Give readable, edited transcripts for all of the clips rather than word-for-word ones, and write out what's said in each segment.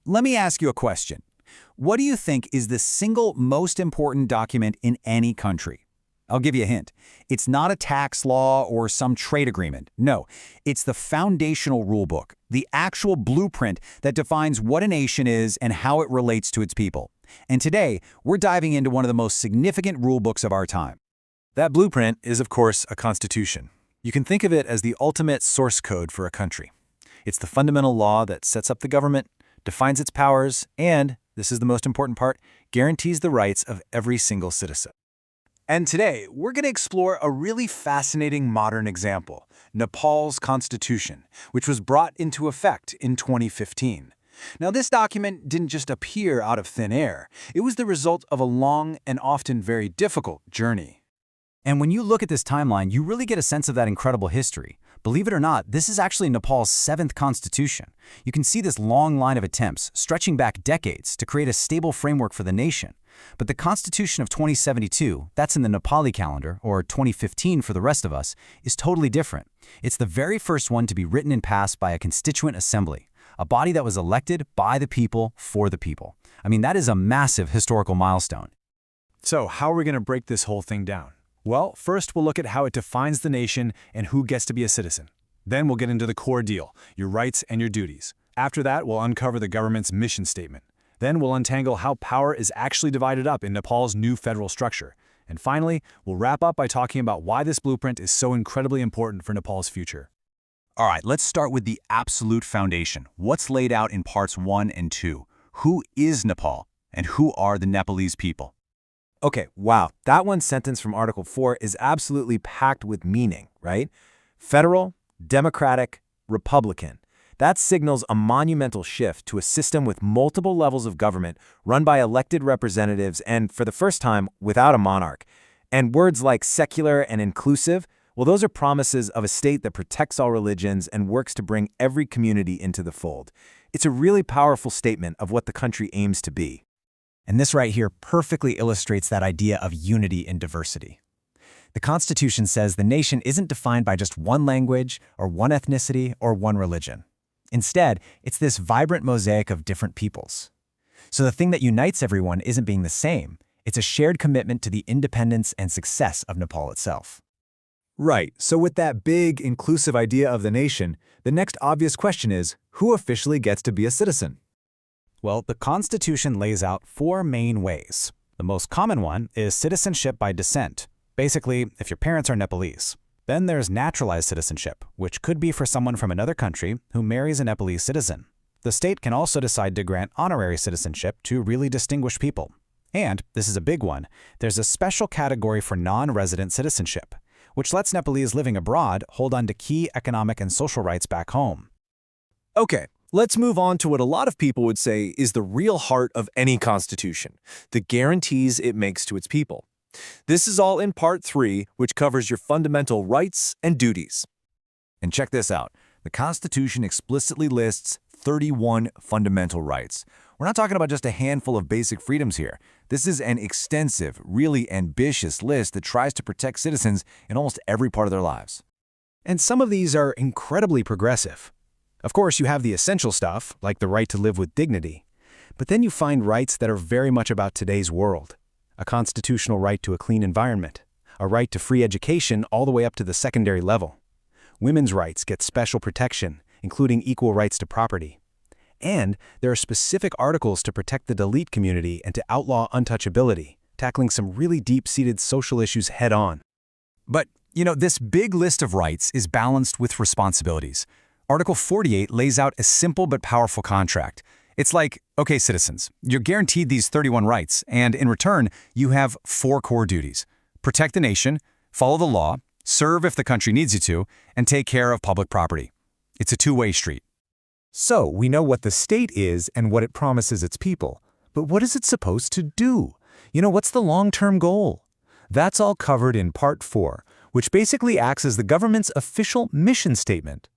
Let me ask you a question. What do you think is the single most important document in any country? I'll give you a hint. It's not a tax law or some trade agreement. No, it's the foundational rulebook, the actual blueprint that defines what a nation is and how it relates to its people. And today, we're diving into one of the most significant rulebooks of our time. That blueprint is, of course, a constitution. You can think of it as the ultimate source code for a country. It's the fundamental law that sets up the government, defines its powers, and, this is the most important part, guarantees the rights of every single citizen. And today, we're going to explore a really fascinating modern example, Nepal's constitution, which was brought into effect in 2015. Now, this document didn't just appear out of thin air. It was the result of a long and often very difficult journey. And when you look at this timeline, you really get a sense of that incredible history. Believe it or not, this is actually Nepal's 7th constitution. You can see this long line of attempts, stretching back decades, to create a stable framework for the nation. But the Constitution of 2072, that's in the Nepali calendar, or 2015 for the rest of us, is totally different. It's the very first one to be written and passed by a constituent assembly, a body that was elected by the people for the people. I mean, that is a massive historical milestone. So, how are we going to break this whole thing down? Well, first we'll look at how it defines the nation and who gets to be a citizen. Then we'll get into the core deal, your rights and your duties. After that, we'll uncover the government's mission statement. Then we'll untangle how power is actually divided up in Nepal's new federal structure. And finally, we'll wrap up by talking about why this blueprint is so incredibly important for Nepal's future. All right, let's start with the absolute foundation. What's laid out in parts 1 and 2? Who is Nepal, and who are the Nepalese people? Okay, wow, that one sentence from Article 4 is absolutely packed with meaning, right? Federal, democratic, republican. That signals a monumental shift to a system with multiple levels of government run by elected representatives and, for the first time, without a monarch. And words like secular and inclusive, well, those are promises of a state that protects all religions and works to bring every community into the fold. It's a really powerful statement of what the country aims to be. And this right here perfectly illustrates that idea of unity in diversity. The Constitution says the nation isn't defined by just one language or one ethnicity or one religion. Instead, it's this vibrant mosaic of different peoples. So the thing that unites everyone isn't being the same. It's a shared commitment to the independence and success of Nepal itself. Right, so with that big, inclusive idea of the nation, the next obvious question is, who officially gets to be a citizen? Well, the Constitution lays out 4 main ways. The most common one is citizenship by descent. Basically, if your parents are Nepalese. Then there's naturalized citizenship, which could be for someone from another country who marries a Nepalese citizen. The state can also decide to grant honorary citizenship to really distinguished people. And, this is a big one, there's a special category for non-resident citizenship, which lets Nepalese living abroad hold on to key economic and social rights back home. Okay, let's move on to what a lot of people would say is the real heart of any constitution, the guarantees it makes to its people. This is all in Part 3, which covers your fundamental rights and duties. And check this out. The Constitution explicitly lists 31 fundamental rights. We're not talking about just a handful of basic freedoms here. This is an extensive, really ambitious list that tries to protect citizens in almost every part of their lives. And some of these are incredibly progressive. Of course, you have the essential stuff, like the right to live with dignity. But then you find rights that are very much about today's world. A constitutional right to a clean environment, a right to free education all the way up to the secondary level. Women's rights get special protection, including equal rights to property. And there are specific articles to protect the Dalit community and to outlaw untouchability, tackling some really deep-seated social issues head-on. But, this big list of rights is balanced with responsibilities. Article 48 lays out a simple but powerful contract. It's like, okay, citizens, you're guaranteed these 31 rights, and in return, you have 4 core duties. Protect the nation, follow the law, serve if the country needs you to, and take care of public property. It's a two-way street. So, we know what the state is and what it promises its people. But what is it supposed to do? What's the long-term goal? That's all covered in Part 4, which basically acts as the government's official mission statement.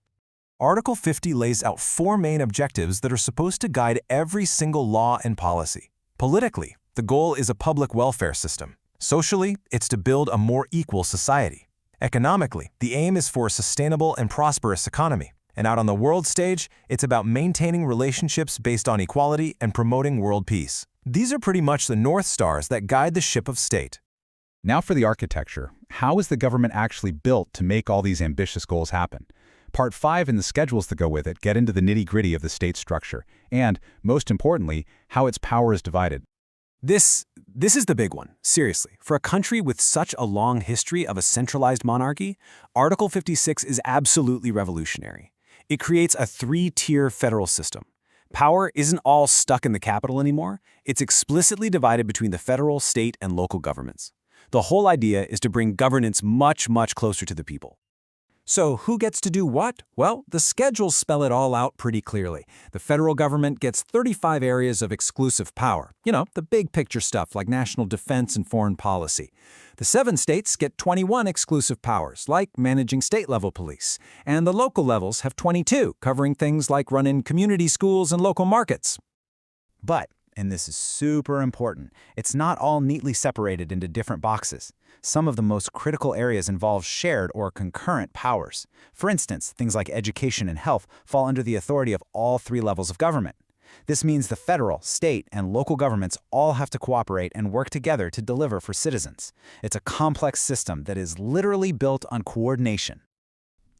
Article 50 lays out 4 main objectives that are supposed to guide every single law and policy. Politically, the goal is a public welfare system. Socially, it's to build a more equal society. Economically, the aim is for a sustainable and prosperous economy. And out on the world stage, it's about maintaining relationships based on equality and promoting world peace. These are pretty much the North Stars that guide the ship of state. Now for the architecture. How is the government actually built to make all these ambitious goals happen? Part 5 and the schedules that go with it get into the nitty-gritty of the state structure, and, most importantly, how its power is divided. This is the big one, seriously. For a country with such a long history of a centralized monarchy, Article 56 is absolutely revolutionary. It creates a 3-tier federal system. Power isn't all stuck in the capital anymore. It's explicitly divided between the federal, state, and local governments. The whole idea is to bring governance much, much closer to the people. So who gets to do what? Well, the schedules spell it all out pretty clearly. The federal government gets 35 areas of exclusive power. You know, the big picture stuff like national defense and foreign policy. The 7 states get 21 exclusive powers, like managing state-level police. And the local levels have 22, covering things like running community schools and local markets. But, and this is super important, it's not all neatly separated into different boxes. Some of the most critical areas involve shared or concurrent powers. For instance, things like education and health fall under the authority of all 3 levels of government. This means the federal, state, and local governments all have to cooperate and work together to deliver for citizens. It's a complex system that is literally built on coordination.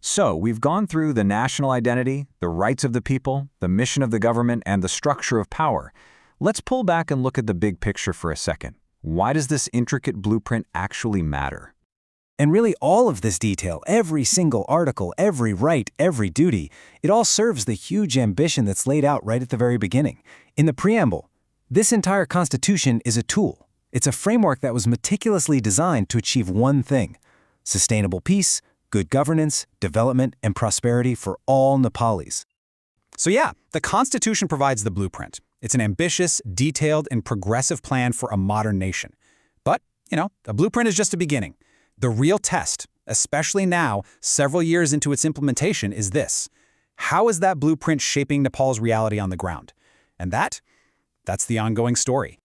So, we've gone through the national identity, the rights of the people, the mission of the government, and the structure of power. Let's pull back and look at the big picture for a second. Why does this intricate blueprint actually matter? And really all of this detail, every single article, every right, every duty, it all serves the huge ambition that's laid out right at the very beginning. In the preamble, this entire Constitution is a tool. It's a framework that was meticulously designed to achieve one thing: sustainable peace, good governance, development, and prosperity for all Nepalis. So yeah, the Constitution provides the blueprint. It's an ambitious, detailed, and progressive plan for a modern nation. But, the blueprint is just a beginning. The real test, especially now, several years into its implementation, is this: how is that blueprint shaping Nepal's reality on the ground? And that's the ongoing story.